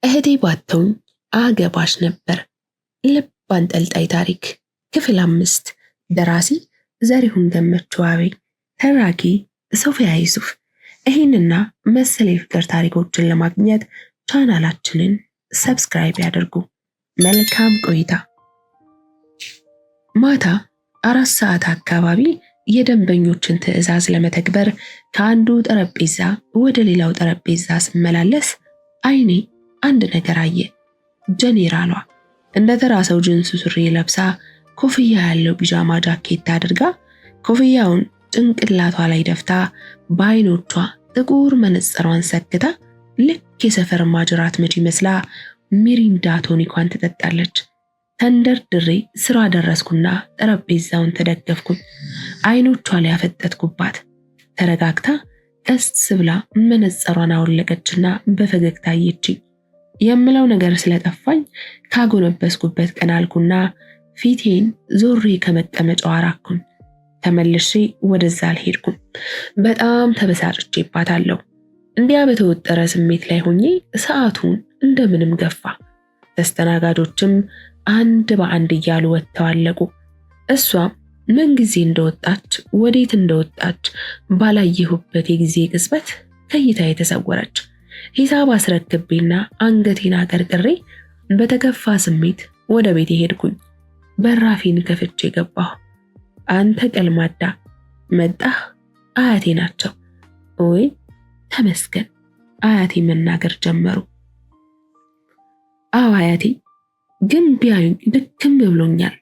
እህቴ ባትሆን አገባሽ ነበር። ልብ አንጠልጣይ ታሪክ ክፍል 5 ደራሲ ዘሪሁን ገመቹ አቤ፣ ተራኪ ሶፊያ ዩሱፍ። ይህንና መሰል የፍቅር ታሪኮችን ለማግኘት ቻናላችንን ሰብስክራይብ ያድርጉ። መልካም ቆይታ። ማታ 4 ሰዓት አካባቢ የደንበኞችን ትዕዛዝ ለመተግበር ከአንዱ ጠረጴዛ ወደ ሌላው ጠረጴዛ ስመላለስ አይኔ አንድ ነገር አየ። ጀኔራሏ እንደ ተራ ሰው ጅንስ ሱሪ ለብሳ ኮፍያ ያለው ቢጃማ ጃኬት አድርጋ ኮፍያውን ጭንቅላቷ ላይ ደፍታ በአይኖቿ ጥቁር መነጽሯን ሰክታ ልክ የሰፈር ማጅራት መጪ መስላ ሚሪንዳ ቶኒኳን ትጠጣለች። ተንደርድሬ ስራ ደረስኩና ጠረጴዛውን ተደገፍኩኝ። አይኖቿ ላይ ያፈጠጥኩባት። ተረጋግታ ቀስ ብላ መነጽሯን አወለቀችና በፈገግታ አየችኝ። የምለው ነገር ስለጠፋኝ ካጎነበስኩበት ቀና አልኩና ፊቴን ዞሬ ከመቀመጫው አራኩኝ። ተመልሼ ወደዛ አልሄድኩም። በጣም ተበሳጭቼባታለሁ። እንዲያ በተወጠረ ስሜት ላይ ሆኜ ሰዓቱን እንደምንም ገፋ። ተስተናጋጆችም አንድ በአንድ እያሉ ወጥተው አለቁ። እሷም ምን ጊዜ እንደወጣች ወዴት እንደወጣች ባላየሁበት የጊዜ ቅጽበት ከይታ የተሰወረች። ሂሳብ አስረክቤና አንገቴን አቀርቅሬ በተከፋ ስሜት ወደ ቤቴ ሄድኩኝ። በራፌን ከፍቼ ገባሁ። አንተ ቀልማዳ መጣህ። አያቴ ናቸው። ወይ ተመስገን። አያቴ መናገር ጀመሩ። አዎ አያቴ፣ ግን ቢያዩኝ ድክም ብሎኛል።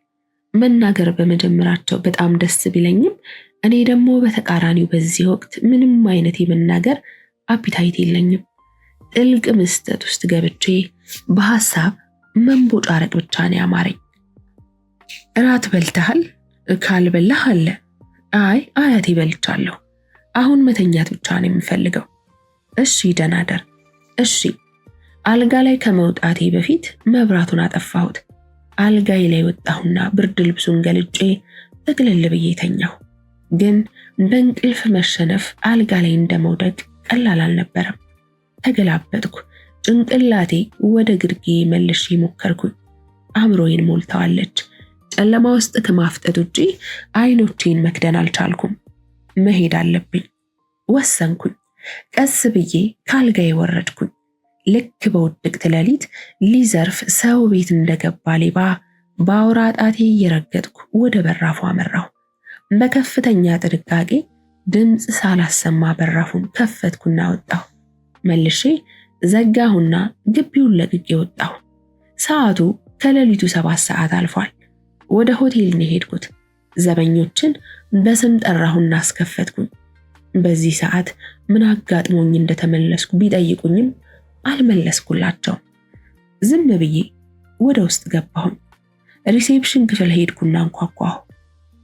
መናገር በመጀመራቸው በጣም ደስ ቢለኝም እኔ ደግሞ በተቃራኒው በዚህ ወቅት ምንም አይነት የመናገር አፒታይት የለኝም። ጥልቅ ምስጠት ውስጥ ገብቼ በሐሳብ መንቦጫረቅ ብቻ ነው ያማረኝ። እራት በልተሃል? ካልበላህ አለ። አይ አያቴ በልቻለሁ። አሁን መተኛት ብቻ ነው የምፈልገው። እሺ ደህና ደር። እሺ። አልጋ ላይ ከመውጣቴ በፊት መብራቱን አጠፋሁት። አልጋዬ ላይ ወጣሁና ብርድ ልብሱን ገልጬ ጠቅልል ብዬ ተኛሁ። ግን በእንቅልፍ መሸነፍ አልጋ ላይ እንደመውደቅ ቀላል አልነበረም። ተገላበጥኩ። ጭንቅላቴ ወደ ግርጌ መልሼ ሞከርኩኝ። አእምሮዬን ሞልተዋለች። ጨለማ ውስጥ ከማፍጠጥ ውጪ አይኖቼን መክደን አልቻልኩም። መሄድ አለብኝ ወሰንኩኝ። ቀስ ብዬ ካልጋዬ ወረድኩኝ። ልክ በውድቅት ሌሊት ሊዘርፍ ሰው ቤት እንደገባ ሌባ በአውራ ጣቴ እየረገጥኩ ወደ በራፉ አመራሁ። በከፍተኛ ጥንቃቄ ድምፅ ሳላሰማ በራፉን ከፈትኩና ወጣሁ። መልሼ ዘጋሁና ግቢውን ለቅቄ ወጣሁ። ሰዓቱ ከሌሊቱ 7 ሰዓት አልፏል። ወደ ሆቴል ነው የሄድኩት። ዘበኞችን በስም ጠራሁና አስከፈትኩኝ። በዚህ ሰዓት ምን አጋጥሞኝ እንደተመለስኩ ቢጠይቁኝም አልመለስኩላቸው። ዝም ብዬ ወደ ውስጥ ገባሁኝ። ሪሴፕሽን ክፍል ሄድኩና አንኳኳሁ።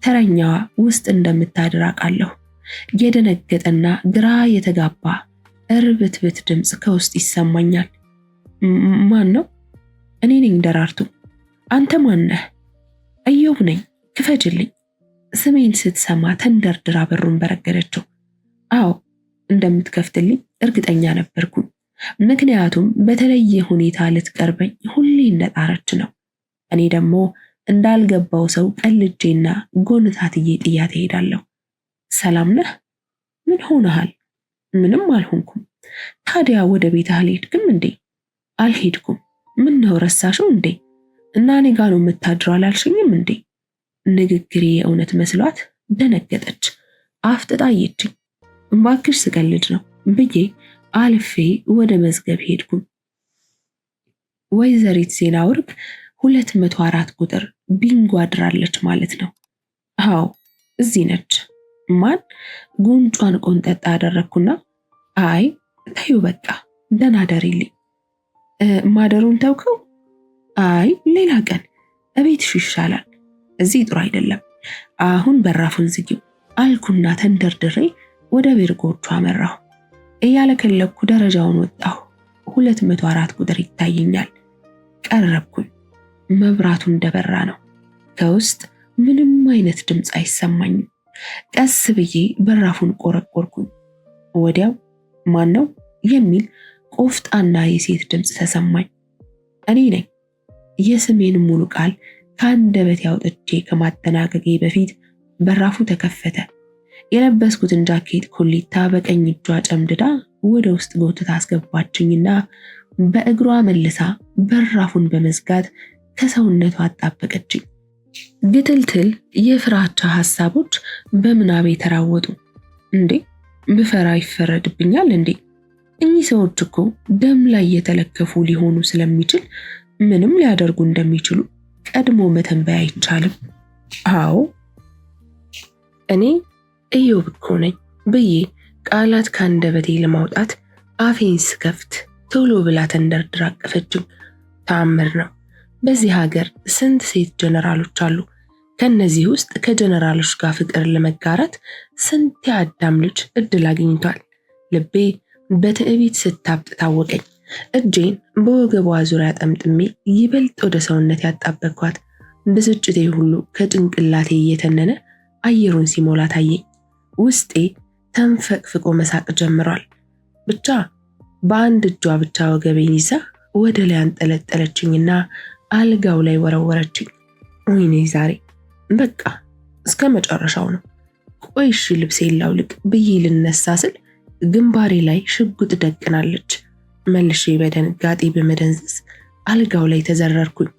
ተረኛዋ ውስጥ እንደምታድር አውቃለሁ። የደነገጠና ግራ የተጋባ እርብትብት ድምፅ ከውስጥ ይሰማኛል። ማን ነው? እኔ ነኝ ደራርቱ። አንተ ማን ነህ? እዮብ ነኝ። ክፈችልኝ። ስሜን ስትሰማ ተንደርድራ በሩን በረገደችው። አዎ እንደምትከፍትልኝ እርግጠኛ ነበርኩኝ። ምክንያቱም በተለየ ሁኔታ ልትቀርበኝ ሁሌ እንደጣረች ነው። እኔ ደግሞ እንዳልገባው ሰው ቀልጄና ጎንታትዬ ጥያት እሄዳለሁ። ሰላም ነህ? ምን ሆነሃል? ምንም አልሆንኩም። ታዲያ ወደ ቤት አልሄድክም እንዴ? አልሄድኩም። ምን ነው ረሳሽው እንዴ? እና እኔ ጋር ነው የምታድረው አላልሽኝም እንዴ? ንግግሬ የእውነት መስሏት ደነገጠች። አፍጥጣ አየችኝ። እባክሽ ስቀልድ ነው ብዬ አልፌ ወደ መዝገብ ሄድኩኝ። ወይዘሪት ዜና ወርቅ 204 ቁጥር ቢንጎ አድራለች ማለት ነው። አዎ እዚህ ነች። ማን? ጉንጯን ቆንጠጣ አደረግኩና አይ ተይው በቃ ደህና ደሪልኝ። ማደሩን ተውከው? አይ ሌላ ቀን እቤትሽ ይሻላል፣ እዚህ ጥሩ አይደለም። አሁን በራፉን ዝጊው አልኩና ተንደርድሬ ወደ ቤርጎቹ አመራሁ። እያለከለኩ ደረጃውን ወጣሁ። 204 ቁጥር ይታየኛል። ቀረብኩኝ። መብራቱ እንደበራ ነው። ከውስጥ ምንም አይነት ድምፅ አይሰማኝም። ቀስ ብዬ በራፉን ቆረቆርኩኝ። ወዲያው ማን ነው የሚል ቆፍጣና የሴት ድምፅ ተሰማኝ። እኔ ነኝ። የስሜን ሙሉ ቃል ከአንደበቴ አውጥቼ ከማጠናቀቄ በፊት በራፉ ተከፈተ። የለበስኩትን ጃኬት ኮሌታ በቀኝ እጇ ጨምድዳ ወደ ውስጥ ጎትታ አስገባችኝና በእግሯ መልሳ በራፉን በመዝጋት ከሰውነቷ አጣበቀችኝ። ግትልትል የፍራቻ ሐሳቦች በምናቤ ተራወጡ። እንዴ ብፈራ ይፈረድብኛል እንዴ? እኚህ ሰዎች እኮ ደም ላይ የተለከፉ ሊሆኑ ስለሚችል ምንም ሊያደርጉ እንደሚችሉ ቀድሞ መተንበይ አይቻልም። አዎ እኔ ኢዮብ እኮ ነኝ ብዬ ቃላት ከአንደበቴ ለማውጣት አፌን ስከፍት ቶሎ ብላ ተንደርድራ አቀፈችኝ። ተአምር ነው። በዚህ ሀገር ስንት ሴት ጀነራሎች አሉ። ከነዚህ ውስጥ ከጀነራሎች ጋር ፍቅር ለመጋራት ስንት የአዳም ልጅ እድል አግኝቷል። ልቤ በትዕቢት ስታብጥ ታወቀኝ። እጄን በወገቧ ዙሪያ ጠምጥሜ ይበልጥ ወደ ሰውነት ያጣበቅኳት። ብስጭቴ ሁሉ ከጭንቅላቴ እየተነነ አየሩን ሲሞላ ታየኝ። ውስጤ ተንፈቅፍቆ መሳቅ ጀምሯል። ብቻ በአንድ እጇ ብቻ ወገቤን ይዛ ወደ ላይ አንጠለጠለችኝና አልጋው ላይ ወረወረችኝ። ወይኔ ዛሬ በቃ እስከ መጨረሻው ነው። ቆይ እሺ ልብሴን ላውልቅ ብዬ ልነሳ ስል ግንባሬ ላይ ሽጉጥ ደቅናለች። መልሼ በድንጋጤ በመደንዘዝ አልጋው ላይ ተዘረርኩኝ።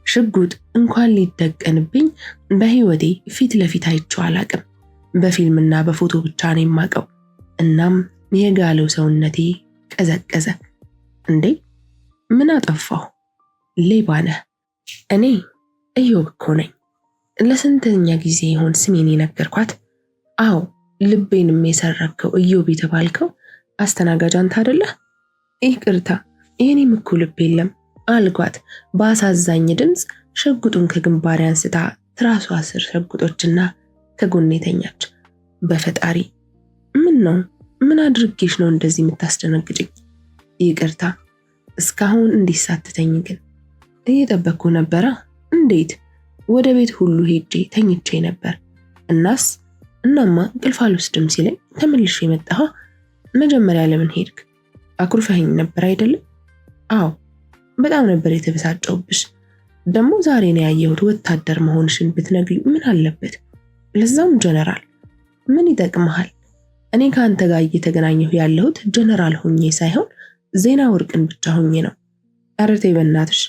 ሽጉጥ እንኳን ሊደቀንብኝ በህይወቴ ፊት ለፊት አይቼው አላቅም። በፊልምና በፎቶ ብቻ ነው የማውቀው። እናም የጋለው ሰውነቴ ቀዘቀዘ። እንዴ ምን አጠፋሁ? ሌባ ነህ። እኔ ኢዮብ እኮ ነኝ። ለስንተኛ ጊዜ ይሆን ስሜን የነገርኳት? አዎ ልቤንም የሰረከው ኢዮብ የተባልከው አስተናጋጅ አንተ አይደለህ? ይቅርታ የኔም እኮ ልብ የለም አልኳት በአሳዛኝ ድምፅ። ሽጉጡን ከግንባሬ አንስታ ትራሷ ስር ሸጉጦችና ከጎኔ ተኛች። በፈጣሪ ምን ነው? ምን አድርጌሽ ነው እንደዚህ የምታስደነግጭኝ? ይቅርታ እስካሁን እንዲሳትተኝ ግን እየጠበቅኩ ነበራ። እንዴት? ወደ ቤት ሁሉ ሄጄ ተኝቼ ነበር። እናማ እንቅልፍ አልወስድም ሲለኝ ተመልሼ መጣሁ። መጀመሪያ ለምን ሄድክ? አኩርፈኸኝ ነበር አይደለም? አዎ በጣም ነበር የተበሳጨውብሽ። ደግሞ ዛሬ ነው ያየሁት። ወታደር መሆንሽን ብትነግሪ ምን አለበት? ለዛም ጀነራል። ምን ይጠቅምሃል? እኔ ከአንተ ጋር እየተገናኘሁ ያለሁት ጀነራል ሆኜ ሳይሆን ዜና ወርቅን ብቻ ሆኜ ነው። ኧረ ተይ በእናትሽ።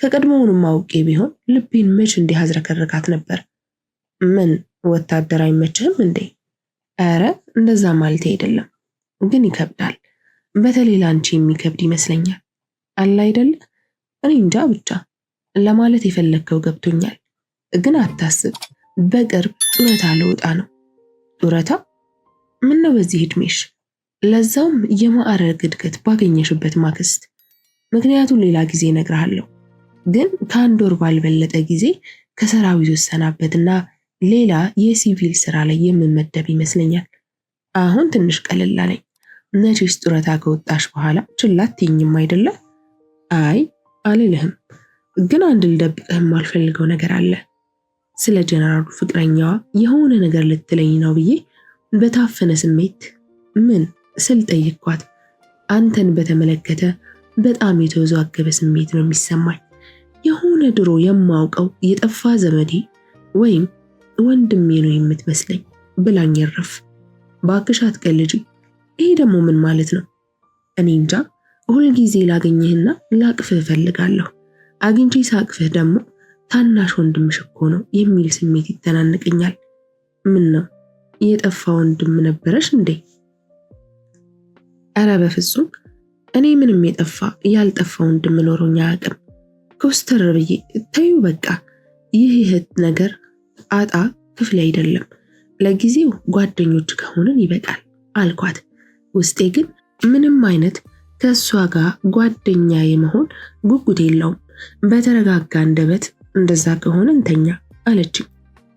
ከቀድሞውንም አውቄ ቢሆን ልቤን መች እንዲህ አዝረከረካት ነበር። ምን ወታደር አይመችህም እንዴ? ኧረ እንደዛ ማለት አይደለም፣ ግን ይከብዳል። በተለይ ላንቺ የሚከብድ ይመስለኛል። አለ አይደለ? እኔ እንጃ ብቻ ለማለት የፈለግከው ገብቶኛል። ግን አታስብ፣ በቅርብ ጡረታ ልወጣ ነው። ጡረታ? ምን ነው በዚህ እድሜሽ? ለዛውም የማዕረግ እድገት ባገኘሽበት ማግስት። ምክንያቱም ሌላ ጊዜ እነግርሃለሁ። ግን ከአንድ ወር ባልበለጠ ጊዜ ከሰራዊት ሰናበትና ሌላ የሲቪል ስራ ላይ የምመደብ ይመስለኛል። አሁን ትንሽ ቀለል አለኝ። መቼስ ጡረታ ከወጣሽ በኋላ ችላ አትይኝም አይደለ? አይ አልልህም፣ ግን አንድ ልደብቅህ የማልፈልገው ነገር አለ። ስለ ጀነራሉ ፍቅረኛዋ የሆነ ነገር ልትለኝ ነው ብዬ በታፈነ ስሜት ምን ስል ጠይኳት። አንተን በተመለከተ በጣም የተወዛገበ ስሜት ነው የሚሰማኝ። የሆነ ድሮ የማውቀው የጠፋ ዘመዴ ወይም ወንድሜ ነው የምትመስለኝ ብላኝ ረፍ። ባክሽ አትቀልጂ። ይሄ ደግሞ ምን ማለት ነው? እኔ እንጃ። ሁልጊዜ ላገኘህና ላቅፍህ እፈልጋለሁ። አግኝቼ ሳቅፍህ ደግሞ ታናሽ ወንድምሽ እኮ ነው የሚል ስሜት ይተናነቀኛል። ምን ነው የጠፋ ወንድም ነበረሽ እንዴ? ኧረ በፍጹም። እኔ ምንም የጠፋ ያልጠፋ ወንድም ኖሮኝ አያውቅም። ኮስተር ብዬ ተዩ በቃ። ይህ እህት ነገር አጣ ክፍል አይደለም። ለጊዜው ጓደኞች ከሆነን ይበቃል አልኳት። ውስጤ ግን ምንም አይነት ከሷ ጋር ጓደኛ የመሆን ጉጉት የለውም። በተረጋጋ አንደበት እንደዛ ከሆነ እንተኛ አለችኝ።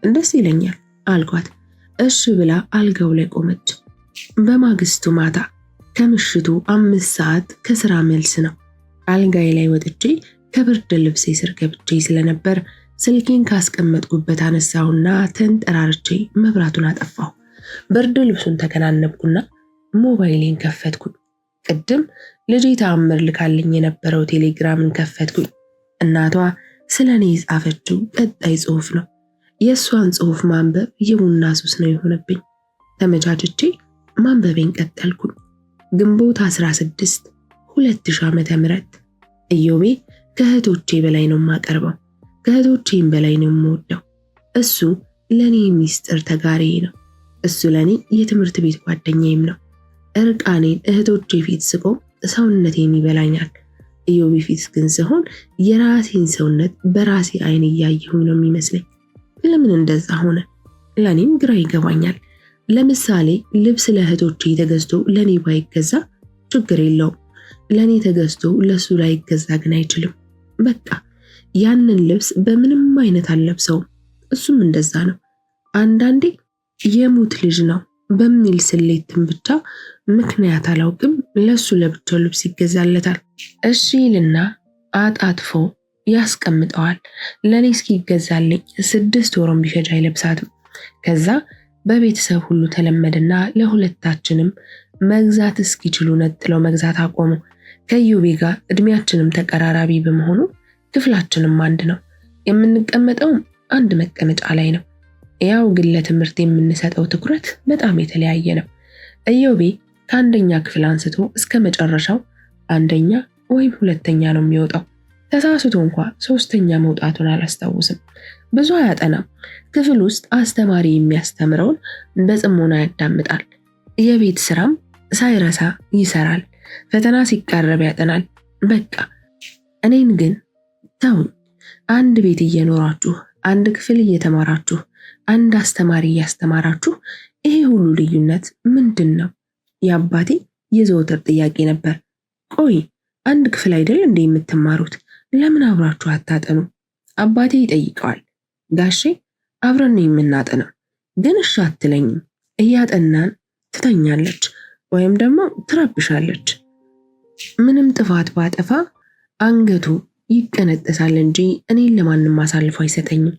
ደስ ይለኛል አልኳት። እሺ ብላ አልጋው ላይ ቆመች። በማግስቱ ማታ ከምሽቱ 5 ሰዓት ከስራ መልስ ነው። አልጋዬ ላይ ወጥቼ ከብርድ ልብሴ ስር ገብቼ ስለነበር ስልኬን ካስቀመጥኩበት አነሳሁና ተንጠራርቼ መብራቱን አጠፋሁ። ብርድ ልብሱን ተከናነብኩና ሞባይሌን ከፈትኩ። ቅድም ልጄ ተአምር ልካልኝ የነበረው ቴሌግራምን ከፈትኩኝ። እናቷ ስለኔ የጻፈችው ቀጣይ ጽሑፍ ነው። የእሷን ጽሑፍ ማንበብ የቡና ሱስ ነው የሆነብኝ። ተመቻችቼ ማንበቤን ቀጠልኩኝ። ግንቦት 16 2000 ዓመተ ምህረት ኢዮቤ ከእህቶቼ በላይ ነው የማቀርበው፣ ከእህቶቼም በላይ ነው የምወደው። እሱ ለኔ ሚስጥር ተጋሪዬ ነው። እሱ ለኔ የትምህርት ቤት ጓደኛዬም ነው። እርቃኔን እህቶቼ ፊት ስቆም ሰውነቴን ይበላኛል። ኢዮቤ ፊት ግን ስሆን የራሴን ሰውነት በራሴ አይን እያየሁኝ ነው የሚመስለኝ። ለምን እንደዛ ሆነ? ለኔም ግራ ይገባኛል። ለምሳሌ ልብስ ለእህቶቼ ተገዝቶ ለኔ ባይገዛ ችግር የለውም። ለኔ ተገዝቶ ለሱ ላይ ይገዛ ግን አይችልም። በቃ ያንን ልብስ በምንም አይነት አልለብሰውም። እሱም እንደዛ ነው። አንዳንዴ የሙት ልጅ ነው በሚል ስሌትም ብቻ ምክንያት አላውቅም ለሱ ለብቻው ልብስ ይገዛለታል። እሺ ይልና አጣጥፎ ያስቀምጠዋል። ለኔ እስኪገዛልኝ 6 ወርም ቢፈጅ አይለብሳትም። ከዛ በቤተሰብ ሁሉ ተለመደና ለሁለታችንም መግዛት እስኪችሉ ነጥለው መግዛት አቆሙ። ከኢዮቤ ጋር እድሜያችንም ተቀራራቢ በመሆኑ ክፍላችንም አንድ ነው። የምንቀመጠውም አንድ መቀመጫ ላይ ነው። ያው ግን ለትምህርት የምንሰጠው ትኩረት በጣም የተለያየ ነው። ኢዮቤ ከአንደኛ ክፍል አንስቶ እስከ መጨረሻው አንደኛ ወይም ሁለተኛ ነው የሚወጣው። ተሳስቶ እንኳ 3ኛ መውጣቱን አላስታውስም። ብዙ አያጠናም። ክፍል ውስጥ አስተማሪ የሚያስተምረውን በጽሞና ያዳምጣል። የቤት ስራም ሳይረሳ ይሰራል። ፈተና ሲቃረብ ያጠናል። በቃ እኔን ግን ተውኝ። አንድ ቤት እየኖራችሁ፣ አንድ ክፍል እየተማራችሁ፣ አንድ አስተማሪ እያስተማራችሁ ይሄ ሁሉ ልዩነት ምንድን ነው? የአባቴ የዘወትር ጥያቄ ነበር። ቆይ አንድ ክፍል አይደል እንዴ የምትማሩት? ለምን አብራችሁ አታጠኑ? አባቴ ይጠይቀዋል። ጋሼ አብረን ነው የምናጠናው፣ ግን እሺ አትለኝም። እያጠናን ትተኛለች ወይም ደግሞ ትረብሻለች። ምንም ጥፋት ባጠፋ አንገቱ ይቀነጠሳል እንጂ እኔን ለማንም አሳልፎ አይሰጠኝም።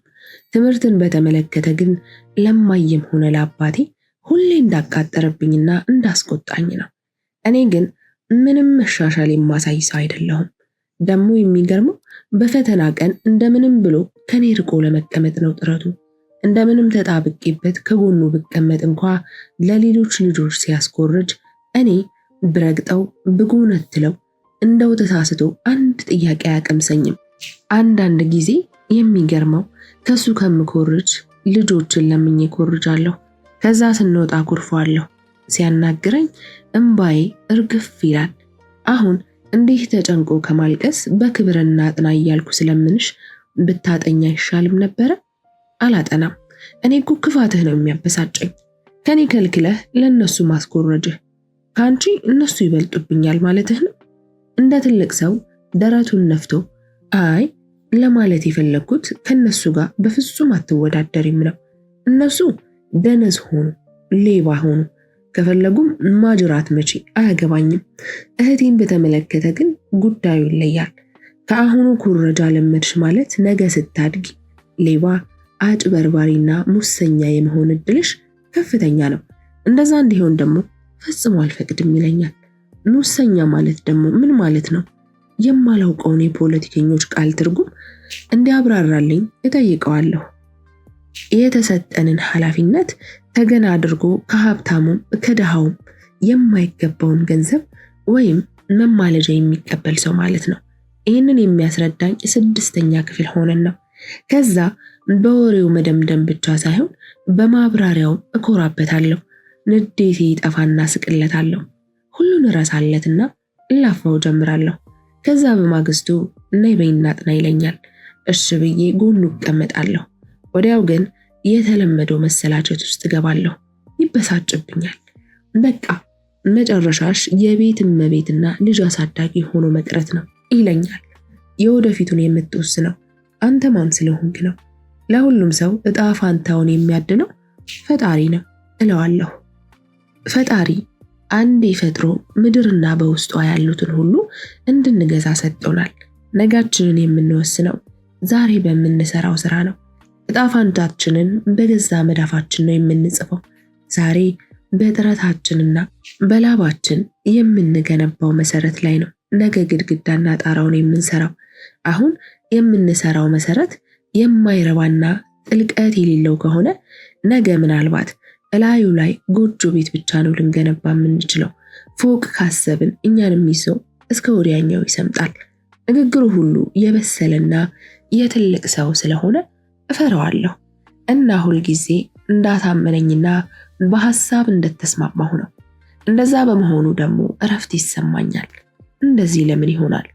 ትምህርትን በተመለከተ ግን ለማየም ሆነ ለአባቴ ሁሌ እንዳቃጠረብኝና እንዳስቆጣኝ ነው። እኔ ግን ምንም መሻሻል የማሳይ ሰው አይደለሁም። ደግሞ የሚገርመው በፈተና ቀን እንደምንም ብሎ ከኔ ርቆ ለመቀመጥ ነው ጥረቱ። እንደምንም ተጣብቄበት ከጎኑ ብቀመጥ እንኳ ለሌሎች ልጆች ሲያስኮርጅ እኔ ብረግጠው ብጎነትለው እንደው ተሳስቶ አንድ ጥያቄ አያቀምሰኝም። አንዳንድ ጊዜ የሚገርመው ከሱ ከምኮርጅ ልጆችን ለምኜ ኮርጃለሁ። ከዛ ስንወጣ ኩርፏለሁ። ሲያናግረኝ እምባዬ እርግፍ ይላል። አሁን እንዲህ ተጨንቆ ከማልቀስ በክብርና አጥና እያልኩ ስለምንሽ ብታጠኛ አይሻልም ነበረ? አላጠናም። እኔ እኮ ክፋትህ ነው የሚያበሳጨኝ። ከኔ ከልክለህ ለነሱ ማስኮረጅህ። ከአንቺ እነሱ ይበልጡብኛል ማለትህ ነው? እንደ ትልቅ ሰው ደረቱን ነፍቶ አይ ለማለት የፈለግኩት ከነሱ ጋር በፍጹም አትወዳደሪም ነው። እነሱ ደነዝ ሆኑ፣ ሌባ ሆኑ፣ ከፈለጉም ማጅራት መቼ አያገባኝም። እህቴን በተመለከተ ግን ጉዳዩ ይለያል። ከአሁኑ ኩረጃ ለመድሽ ማለት ነገ ስታድጊ ሌባ፣ አጭበርባሪና ሙሰኛ የመሆን እድልሽ ከፍተኛ ነው። እንደዛ እንዲሆን ደግሞ ፈጽሞ አልፈቅድም ይለኛል። ሙሰኛ ማለት ደግሞ ምን ማለት ነው? የማላውቀውን የፖለቲከኞች ቃል ትርጉም እንዲያብራራልኝ እጠይቀዋለሁ። የተሰጠንን ኃላፊነት ተገን አድርጎ ከሀብታሙም ከድሃውም የማይገባውን ገንዘብ ወይም መማለጃ የሚቀበል ሰው ማለት ነው። ይህንን የሚያስረዳኝ 6ኛ ክፍል ሆነን ነው። ከዛ በወሬው መደምደም ብቻ ሳይሆን በማብራሪያው እኮራበታለሁ። ንዴቴ ይጠፋና ስቅለታለሁ። ሁሉን እረሳለትና እላፋው ጀምራለሁ። ከዛ በማግስቱ ነይ በይና አጥና ይለኛል። እሺ ብዬ ጎኑ እቀመጣለሁ። ወዲያው ግን የተለመደው መሰላቸት ውስጥ እገባለሁ። ይበሳጭብኛል። በቃ መጨረሻሽ የቤት እመቤትና ልጅ አሳዳጊ ሆኖ መቅረት ነው ይለኛል። የወደፊቱን የምትወስነው አንተ ማን ስለሆንክ ነው? ለሁሉም ሰው እጣ ፋንታውን የሚያድነው ፈጣሪ ነው እለዋለሁ። ፈጣሪ አንዴ ፈጥሮ ምድርና በውስጧ ያሉትን ሁሉ እንድንገዛ ሰጥቶናል። ነጋችንን የምንወስነው ዛሬ በምንሰራው ስራ ነው። እጣ ፋንታችንን በገዛ መዳፋችን ነው የምንጽፈው። ዛሬ በጥረታችንና በላባችን የምንገነባው መሰረት ላይ ነው ነገ ግድግዳና ጣራውን የምንሰራው። አሁን የምንሰራው መሰረት የማይረባና ጥልቀት የሌለው ከሆነ ነገ ምናልባት እላዩ ላይ ጎጆ ቤት ብቻ ነው ልንገነባ የምንችለው። ፎቅ ካሰብን እኛንም ይዞ እስከ ወዲያኛው ይሰምጣል። ንግግሩ ሁሉ የበሰለና የትልቅ ሰው ስለሆነ እፈራዋለሁ እና ሁልጊዜ እንዳታመነኝና በሐሳብ እንደተስማማሁ ነው። እንደዛ በመሆኑ ደግሞ እረፍት ይሰማኛል። እንደዚህ ለምን ይሆናል?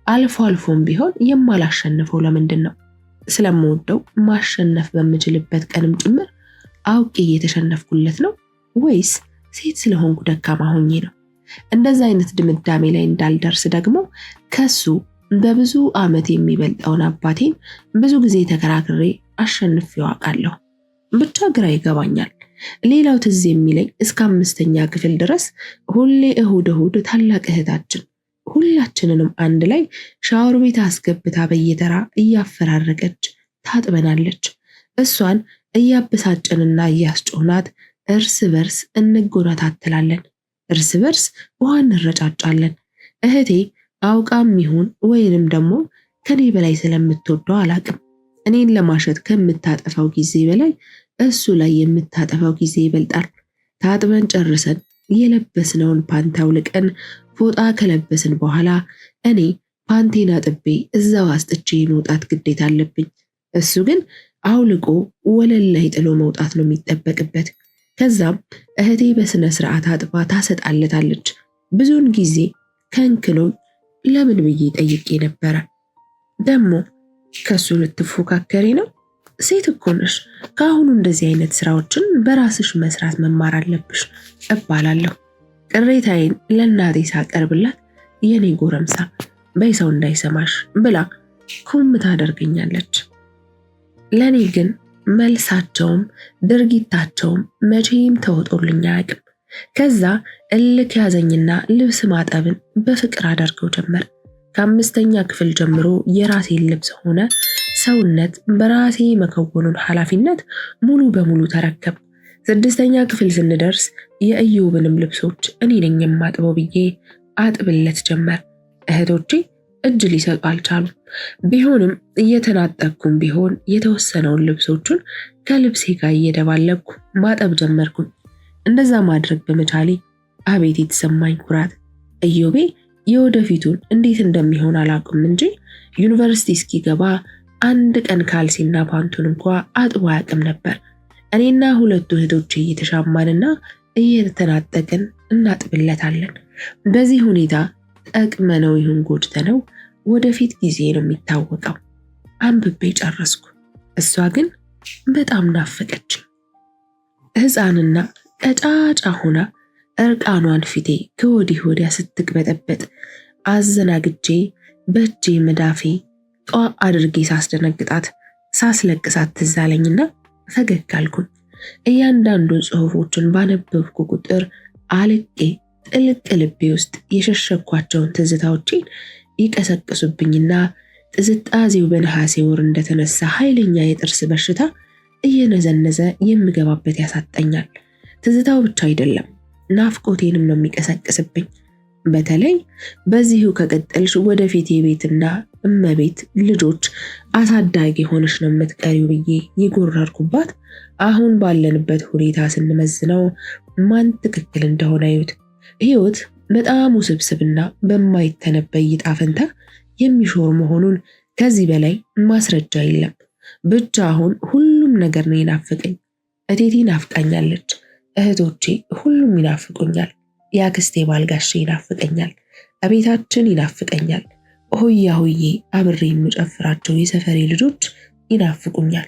አልፎ አልፎም ቢሆን የማላሸንፈው ለምንድን ነው? ስለምወደው ማሸነፍ በምችልበት ቀንም ጭምር አውቄ እየተሸነፍኩለት ነው ወይስ ሴት ስለሆንኩ ደካማ ሆኜ ነው? እንደዛ አይነት ድምዳሜ ላይ እንዳልደርስ ደግሞ ከሱ በብዙ ዓመት የሚበልጠውን አባቴን ብዙ ጊዜ ተከራክሬ አሸንፌው አውቃለሁ። ብቻ ግራ ይገባኛል። ሌላው ትዝ የሚለኝ እስከ 5ኛ ክፍል ድረስ ሁሌ እሁድ እሁድ ታላቅ እህታችን ሁላችንንም አንድ ላይ ሻወር ቤት አስገብታ በየተራ እያፈራረቀች ታጥበናለች። እሷን እያበሳጨንና እያስጮህናት እርስ በርስ እንጎናታትላለን። እርስ በርስ ውሃ እንረጫጫለን። እህቴ አውቃም ይሁን ወይንም ደግሞ ከኔ በላይ ስለምትወደው አላቅም እኔን ለማሸት ከምታጠፋው ጊዜ በላይ እሱ ላይ የምታጠፋው ጊዜ ይበልጣል። ታጥበን ጨርሰን የለበስነውን ፓንት አውልቀን ፎጣ ከለበስን በኋላ እኔ ፓንቴን አጥቤ እዛው አስጥቼ መውጣት ግዴታ አለብኝ። እሱ ግን አውልቆ ወለል ላይ ጥሎ መውጣት ነው የሚጠበቅበት። ከዛም እህቴ በስነ ስርዓት አጥባ ታሰጣለታለች። ብዙውን ጊዜ ከንክኖኝ ለምን ብዬ ጠይቄ ነበረ። ደግሞ ከሱ ልትፎካከሪ ነው? ሴት እኮ ነሽ። ከአሁኑ እንደዚህ አይነት ስራዎችን በራስሽ መስራት መማር አለብሽ እባላለሁ። ቅሬታዬን ለእናቴ ሳቀርብላት የኔ ጎረምሳ በይ ሰው እንዳይሰማሽ ብላ ኩም ታደርገኛለች። ለኔ ግን መልሳቸውም ድርጊታቸውም መቼም ተወጦልኝ አያውቅም። ከዛ እልክ ያዘኝና ልብስ ማጠብን በፍቅር አደርገው ጀመር። ከ5ኛ ክፍል ጀምሮ የራሴን ልብስ ሆነ ሰውነት በራሴ መከወኑን ኃላፊነት ሙሉ በሙሉ ተረከብ። 6ኛ ክፍል ስንደርስ የእዮብንም ልብሶች እኔ ነኝ የማጥበው ብዬ አጥብለት ጀመር። እህቶቼ እጅ ሊሰጡ አልቻሉም። ቢሆንም እየተናጠቅኩም ቢሆን የተወሰነውን ልብሶቹን ከልብሴ ጋር እየደባለቅኩ ማጠብ ጀመርኩኝ። እንደዛ ማድረግ በመቻሌ አቤት የተሰማኝ ኩራት። እዮቤ የወደፊቱን እንዴት እንደሚሆን አላውቅም እንጂ ዩኒቨርሲቲ እስኪገባ አንድ ቀን ካልሲና ፓንቱን እንኳ አጥቦ አያውቅም ነበር። እኔና ሁለቱ እህቶቼ እየተሻማንና እየተናጠቅን እናጥብለታለን። በዚህ ሁኔታ ጠቅመነው ይሁን ጎድተነው ወደፊት ጊዜ ነው የሚታወቀው። አንብቤ ጨረስኩ። እሷ ግን በጣም ናፈቀች። ሕፃንና ቀጫጫ ሆና እርቃኗን ፊቴ ከወዲህ ወዲያ ስትቅበጠበጥ አዘናግቼ በእጄ መዳፌ ጧ አድርጌ ሳስደነግጣት ሳስለቅሳት ትዝ አለኝና ፈገግ አልኩኝ። እያንዳንዱን ጽሑፎችን ባነበብኩ ቁጥር አልቄ ጥልቅ ልቤ ውስጥ የሸሸኳቸውን ትዝታዎችን ይቀሰቅሱብኝና ጥዝጣዜው በነሐሴ ወር እንደተነሳ ኃይለኛ የጥርስ በሽታ እየነዘነዘ የምገባበት ያሳጠኛል። ትዝታው ብቻ አይደለም ናፍቆቴንም ነው የሚቀሰቅስብኝ። በተለይ በዚሁ ከቀጠልሽ ወደፊት የቤትና እመቤት ልጆች አሳዳጊ ሆነሽ ነው የምትቀሪው ብዬ የጎረርኩባት አሁን ባለንበት ሁኔታ ስንመዝነው ማን ትክክል እንደሆነ እዩት። ህይወት በጣም ውስብስብና በማይተነበይ ዕጣ ፈንታ የሚሾር መሆኑን ከዚህ በላይ ማስረጃ የለም። ብቻ አሁን ሁሉም ነገር ነው የናፍቀኝ። እቴቴ ናፍቃኛለች። እህቶቼ ሁሉም ይናፍቁኛል። የአክስቴ ባልጋሼ ይናፍቀኛል። እቤታችን ይናፍቀኛል። ሆያ ሆዬ አብሬ የምጨፍራቸው የሰፈሬ ልጆች ይናፍቁኛል።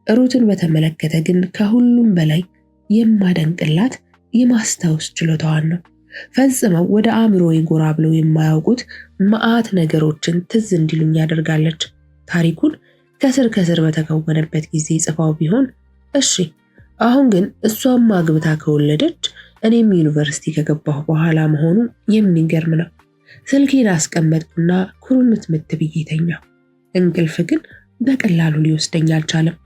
ሩትን በተመለከተ ግን ከሁሉም በላይ የማደንቅላት የማስታወስ ችሎታዋን ነው። ፈጽመው ወደ አእምሮዬ ጎራ ብለው የማያውቁት መዓት ነገሮችን ትዝ እንዲሉኝ ያደርጋለች። ታሪኩን ከስር ከስር በተከወነበት ጊዜ ጽፋው ቢሆን እሺ። አሁን ግን እሷም አግብታ ከወለደች እኔም ዩኒቨርሲቲ ከገባሁ በኋላ መሆኑ የሚገርም ነው። ስልኬን አስቀመጥኩና ኩርምት ብዬ ተኛሁ። እንቅልፍ ግን በቀላሉ ሊወስደኝ አልቻለም።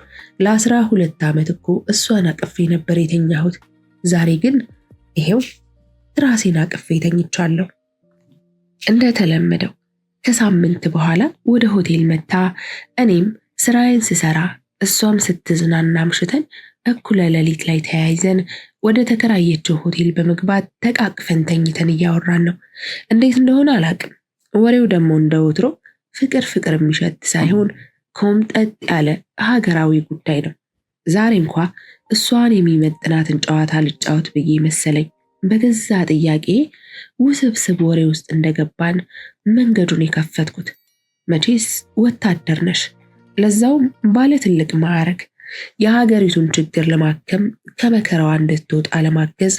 ለ12 ዓመት እኮ እሷን አቅፌ ነበር የተኛሁት። ዛሬ ግን ይሄው ራሴን አቅፌ ተኝቻለሁ። እንደተለመደው ከሳምንት በኋላ ወደ ሆቴል መታ እኔም ስራዬን ስሰራ እሷም ስትዝናና አምሽተን እኩለ ሌሊት ላይ ተያይዘን ወደ ተከራየችው ሆቴል በመግባት ተቃቅፈን ተኝተን እያወራን ነው። እንዴት እንደሆነ አላቅም። ወሬው ደግሞ እንደ ወትሮ ፍቅር ፍቅር የሚሸት ሳይሆን ኮምጠጥ ያለ ሀገራዊ ጉዳይ ነው። ዛሬ እንኳ እሷን የሚመጥናትን ጨዋታ ልጫወት ብዬ መሰለኝ በገዛ ጥያቄ ውስብስብ ወሬ ውስጥ እንደገባን መንገዱን የከፈትኩት። መቼስ ወታደር ነሽ፣ ለዛውም ባለ ትልቅ ማዕረግ። የሀገሪቱን ችግር ለማከም ከመከራዋ እንድትወጣ ለማገዝ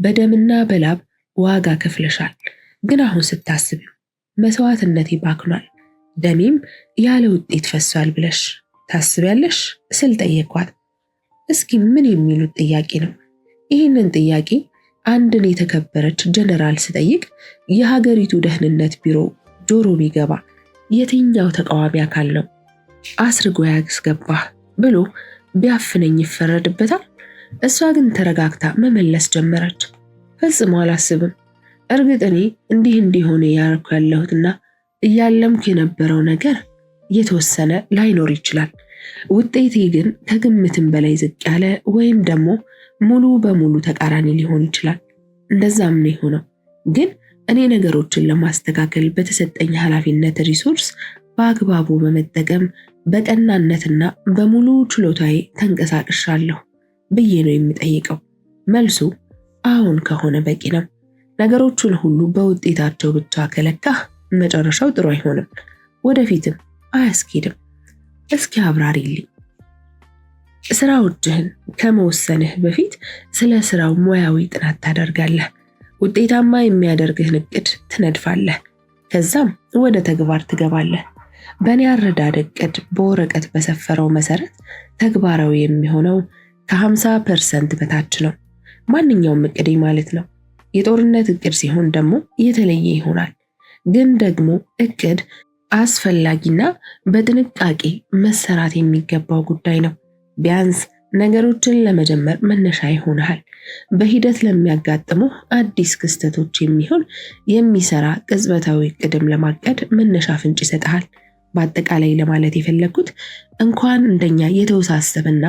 በደምና በላብ ዋጋ ከፍለሻል። ግን አሁን ስታስብ መስዋዕትነቴ ባክኗል፣ ደሜም ያለ ውጤት ፈሷል ብለሽ ታስቢያለሽ ስል ጠየኳት። እስኪ ምን የሚሉት ጥያቄ ነው? ይህንን ጥያቄ አንድን የተከበረች ጀነራል ስጠይቅ የሀገሪቱ ደህንነት ቢሮ ጆሮ ቢገባ የትኛው ተቃዋሚ አካል ነው አስርጎ ያስገባህ ብሎ ቢያፍነኝ ይፈረድበታል? እሷ ግን ተረጋግታ መመለስ ጀመረች። ፈጽሞ አላስብም። እርግጥ እኔ እንዲህ እንዲሆነ ያልኩ ያለሁትና እያለምኩ የነበረው ነገር የተወሰነ ላይኖር ይችላል። ውጤቴ ግን ከግምትም በላይ ዝቅ ያለ ወይም ደግሞ ሙሉ በሙሉ ተቃራኒ ሊሆን ይችላል። እንደዛም ነው የሆነው። ግን እኔ ነገሮችን ለማስተካከል በተሰጠኝ ኃላፊነት ሪሶርስ በአግባቡ በመጠቀም በቀናነትና በሙሉ ችሎታዬ ተንቀሳቅሻለሁ ብዬ ነው የሚጠይቀው። መልሱ አሁን ከሆነ በቂ ነው። ነገሮቹን ሁሉ በውጤታቸው ብቻ ከለካህ መጨረሻው ጥሩ አይሆንም፣ ወደፊትም አያስኬድም። እስኪ አብራሪልኝ። ስራዎችህን ከመወሰንህ በፊት ስለ ስራው ሙያዊ ጥናት ታደርጋለህ። ውጤታማ የሚያደርግህን እቅድ ትነድፋለህ። ከዛም ወደ ተግባር ትገባለህ። በእኔ አረዳድ እቅድ በወረቀት በሰፈረው መሰረት ተግባራዊ የሚሆነው ከ50% በታች ነው። ማንኛውም እቅዴ ማለት ነው። የጦርነት እቅድ ሲሆን ደግሞ የተለየ ይሆናል። ግን ደግሞ እቅድ አስፈላጊና በጥንቃቄ መሰራት የሚገባው ጉዳይ ነው። ቢያንስ ነገሮችን ለመጀመር መነሻ ይሆናል። በሂደት ለሚያጋጥሙ አዲስ ክስተቶች የሚሰራ ቅጽበታዊ እቅድም ለማቀድ መነሻ ፍንጭ ይሰጣል። በአጠቃላይ ለማለት የፈለኩት እንኳን እንደኛ የተወሳሰበና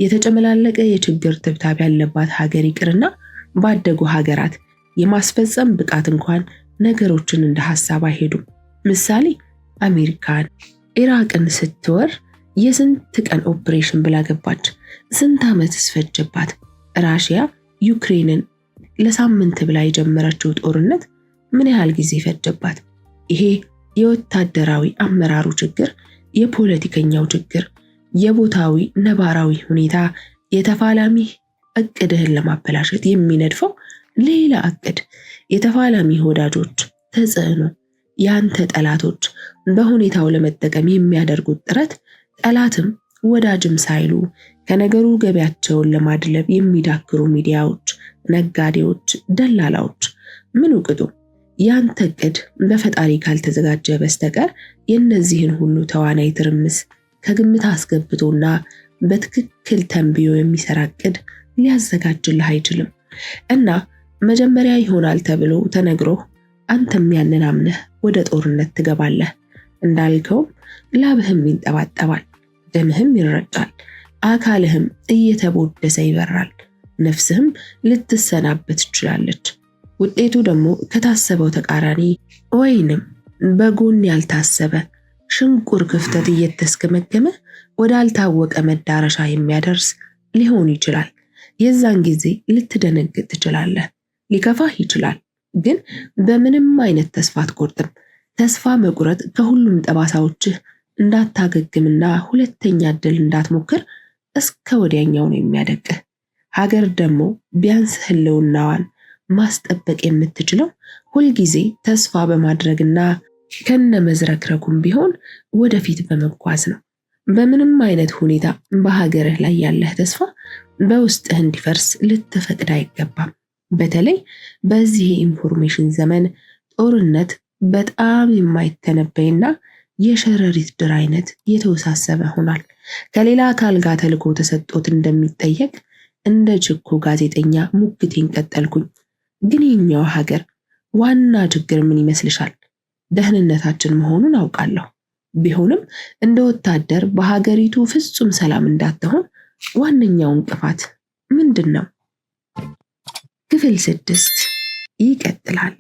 የተጨመላለቀ የችግር ትብታብ ያለባት ሀገር ይቅርና ባደጉ ሀገራት የማስፈጸም ብቃት እንኳን ነገሮችን እንደ ሐሳብ አይሄዱም። ምሳሌ አሜሪካን ኢራቅን ስትወር የስንት ቀን ኦፕሬሽን ብላ ገባች? ስንት ዓመት ፈጀባት? ራሽያ ዩክሬንን ለሳምንት ብላ የጀመረችው ጦርነት ምን ያህል ጊዜ ፈጀባት? ይሄ የወታደራዊ አመራሩ ችግር፣ የፖለቲከኛው ችግር፣ የቦታዊ ነባራዊ ሁኔታ፣ የተፋላሚ እቅድህን ለማበላሸት የሚነድፈው ሌላ እቅድ፣ የተፋላሚ ወዳጆች ተጽዕኖ፣ ያንተ ጠላቶች በሁኔታው ለመጠቀም የሚያደርጉት ጥረት፣ ጠላትም ወዳጅም ሳይሉ ከነገሩ ገበያቸውን ለማድለብ የሚዳክሩ ሚዲያዎች፣ ነጋዴዎች፣ ደላላዎች፣ ምን ቅጡ። ያንተ እቅድ በፈጣሪ ካልተዘጋጀ በስተቀር የእነዚህን ሁሉ ተዋናይ ትርምስ ከግምት አስገብቶና በትክክል ተንብዮ የሚሰራ እቅድ ሊያዘጋጅልህ አይችልም። እና መጀመሪያ ይሆናል ተብሎ ተነግሮህ አንተም ያንን አምነህ ወደ ጦርነት ትገባለህ። እንዳልከውም ላብህም ይንጠባጠባል፣ ደምህም ይረጫል፣ አካልህም እየተቦደሰ ይበራል፣ ነፍስህም ልትሰናበት ትችላለች። ውጤቱ ደግሞ ከታሰበው ተቃራኒ ወይንም በጎን ያልታሰበ ሽንቁር ክፍተት እየተስገመገመ ወዳልታወቀ መዳረሻ የሚያደርስ ሊሆን ይችላል። የዛን ጊዜ ልትደነግጥ ትችላለህ፣ ሊከፋህ ይችላል። ግን በምንም አይነት ተስፋ አትቆርጥም። ተስፋ መቁረጥ ከሁሉም ጠባሳዎችህ እንዳታገግምና ሁለተኛ ዕድል እንዳትሞክር እስከ ወዲያኛው ነው የሚያደቅህ። ሀገር ደግሞ ቢያንስ ህልውናዋን ማስጠበቅ የምትችለው ሁልጊዜ ተስፋ በማድረግና ከነመዝረክረኩም ቢሆን ወደፊት በመጓዝ ነው። በምንም አይነት ሁኔታ በሀገርህ ላይ ያለህ ተስፋ በውስጥህ እንዲፈርስ ልትፈቅድ አይገባም። በተለይ በዚህ የኢንፎርሜሽን ዘመን ጦርነት በጣም የማይተነበይና የሸረሪት ድር አይነት የተወሳሰበ ሆኗል። ከሌላ አካል ጋር ተልዕኮ ተሰጥቶት እንደሚጠየቅ እንደ ችኮ ጋዜጠኛ ሙግቴን ቀጠልኩኝ። ግን የኛው ሀገር ዋና ችግር ምን ይመስልሻል? ደህንነታችን መሆኑን አውቃለሁ። ቢሆንም እንደ ወታደር በሀገሪቱ ፍጹም ሰላም እንዳትሆን ዋነኛው እንቅፋት ምንድን ነው? ክፍል 6 ይቀጥላል።